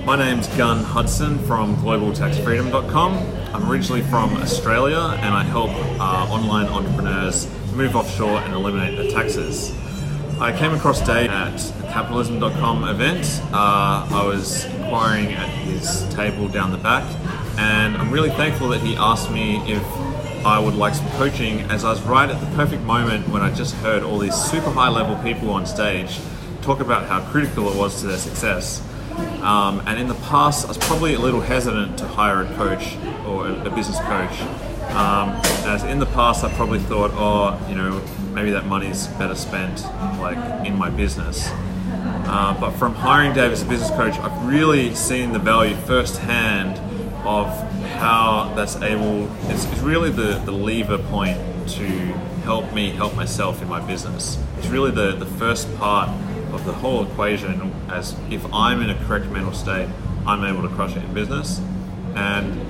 My name's Hudson from globaltaxfreedom.com. I'm originally from Australia and I help online entrepreneurs move offshore and eliminate their taxes. I came across Dave at a capitalism.com event. I was inquiring at his table down the back, and I'm really thankful that he asked me if I would like some coaching, as I was right at the perfect moment when I just heard all these super high level people on stage talk about how critical it was to their success. And in the past, I was probably a little hesitant to hire a coach or a business coach. As in the past, I probably thought, maybe that money's better spent in my business. But from hiring Dave as a business coach, I've really seen the value firsthand of how that's it's really the lever point to help me help myself in my business. It's really the first part of the whole equation, as if I'm in a correct mental state, I'm able to crush it in business. And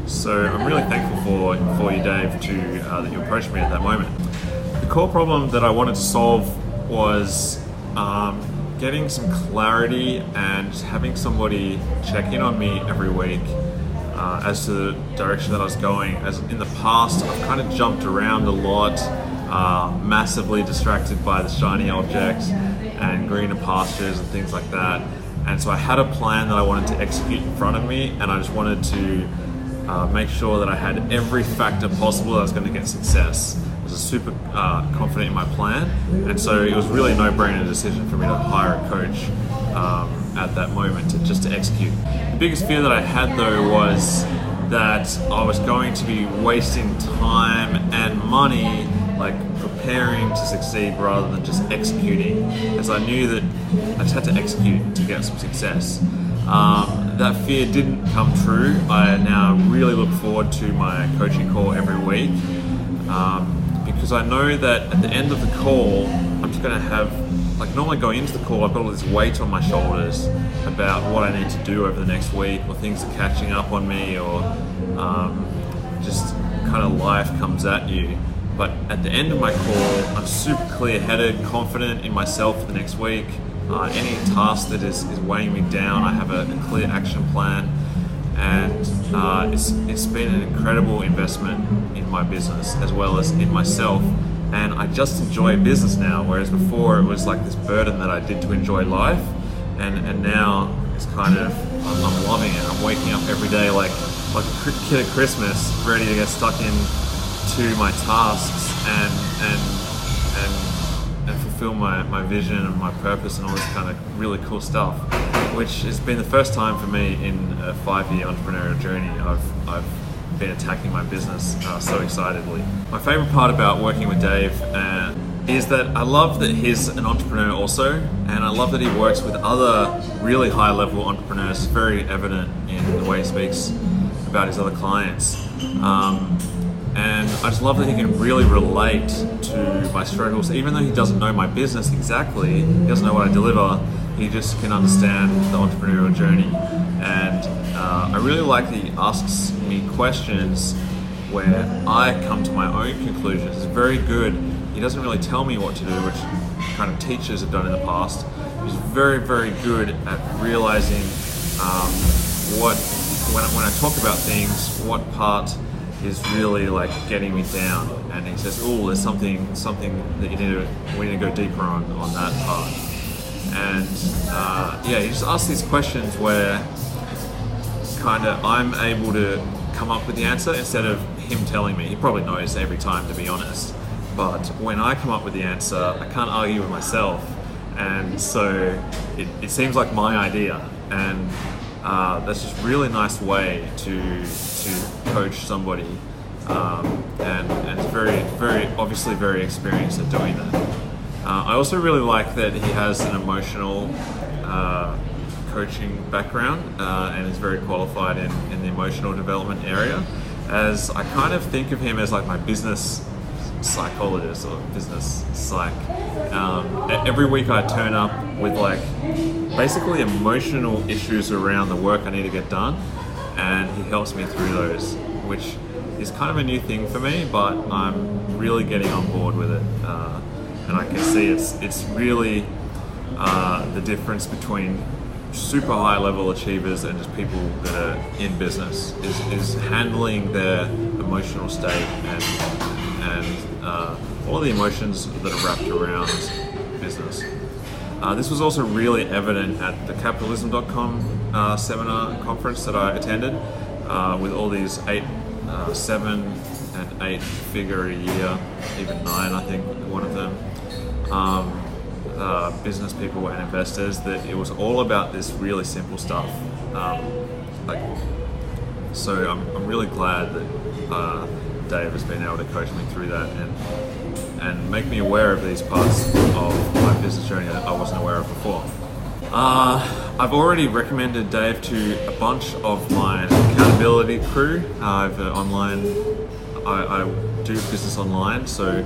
so I'm really thankful for you, Dave, that you approached me at that moment. The core problem that I wanted to solve was getting some clarity and having somebody check in on me every week as to the direction that I was going. As in the past, I've kind of jumped around a lot, massively distracted by the shiny objects and greener pastures and things like that. And so I had a plan that I wanted to execute in front of me, and I just wanted to make sure that I had every factor possible that I was going to get success. I was super confident in my plan, and so it was really a no-brainer decision for me to hire a coach at that moment just to execute. The biggest fear that I had, though, was that I was going to be wasting time and money preparing to succeed rather than just executing, as I knew that I just had to execute to get some success. That fear didn't come true. I now really look forward to my coaching call every week because I know that at the end of the call, I'm just going to have, normally going into the call, I've got all this weight on my shoulders about what I need to do over the next week, or things are catching up on me, or just kind of life comes at you. But at the end of my call, I'm super clear-headed, confident in myself for the next week. Any task that is weighing me down, I have a clear action plan, and it's been an incredible investment in my business as well as in myself. And I just enjoy business now, whereas before it was this burden that I did to enjoy life, and now it's kind of I'm loving it. I'm waking up every day like a kid at Christmas, ready to get stuck in to my tasks and fulfill my vision and my purpose and all this kind of really cool stuff, which has been the first time for me in a 5-year entrepreneurial journey I've been attacking my business so excitedly. My favorite part about working with Dave is that I love that he's an entrepreneur also, and I love that he works with other really high level entrepreneurs. It's very evident in the way he speaks about his other clients. And I just love that he can really relate to my struggles, even though he doesn't know my business exactly, he doesn't know what I deliver, he just can understand the entrepreneurial journey. And I really like that he asks me questions where I come to my own conclusions. It's very good. He doesn't really tell me what to do, which kind of teachers have done in the past. He's very, very good at realizing when I talk about things, what part is really getting me down, and he says, "Oh, there's something that we need to go deeper on that part." And he just asks these questions where kind of I'm able to come up with the answer instead of him telling me. He probably knows every time, to be honest. But when I come up with the answer, I can't argue with myself, and so it seems like my idea, and that's just a really nice way to coach somebody, and it's very obviously very experienced at doing that. I also really like that he has an emotional coaching background and is very qualified in the emotional development area, as I kind of think of him as my business psychologist or business psych. Every week I turn up with basically emotional issues around the work I need to get done, and he helps me through those, which is kind of a new thing for me, but I'm really getting on board with it, and I can see it's really the difference between super high level achievers and just people that are in business is handling their emotional state and all the emotions that are wrapped around business. This was also really evident at the capitalism.com seminar conference that I attended with all these 7 and 8 figure a year, even 9 I think one of them, business people and investors, that it was all about this really simple stuff. So I'm really glad that Dave has been able to coach me through that and make me aware of these parts of my business journey that I wasn't aware of before. I've already recommended Dave to a bunch of my accountability crew. I do business online, so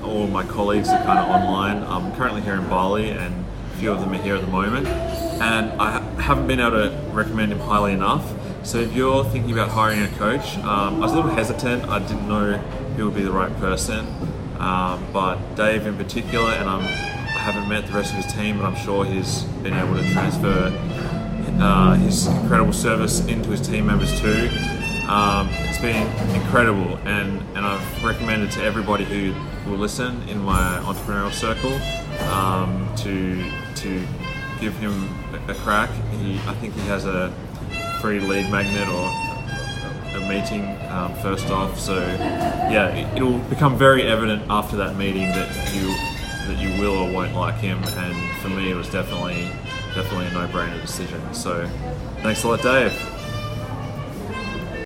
all my colleagues are kind of online. I'm currently here in Bali and a few of them are here at the moment, and I haven't been able to recommend him highly enough. So if you're thinking about hiring a coach, I was a little hesitant. I didn't know who would be the right person, but Dave in particular, and I haven't met the rest of his team, but I'm sure he's been able to transfer his incredible service into his team members too. It's been incredible, and I've recommended to everybody who will listen in my entrepreneurial circle to give him a crack. I think he has a free lead magnet or a meeting first off. So yeah, it'll become very evident after that meeting that you will or won't like him. And for me, it was definitely a no-brainer decision. So thanks a lot, Dave.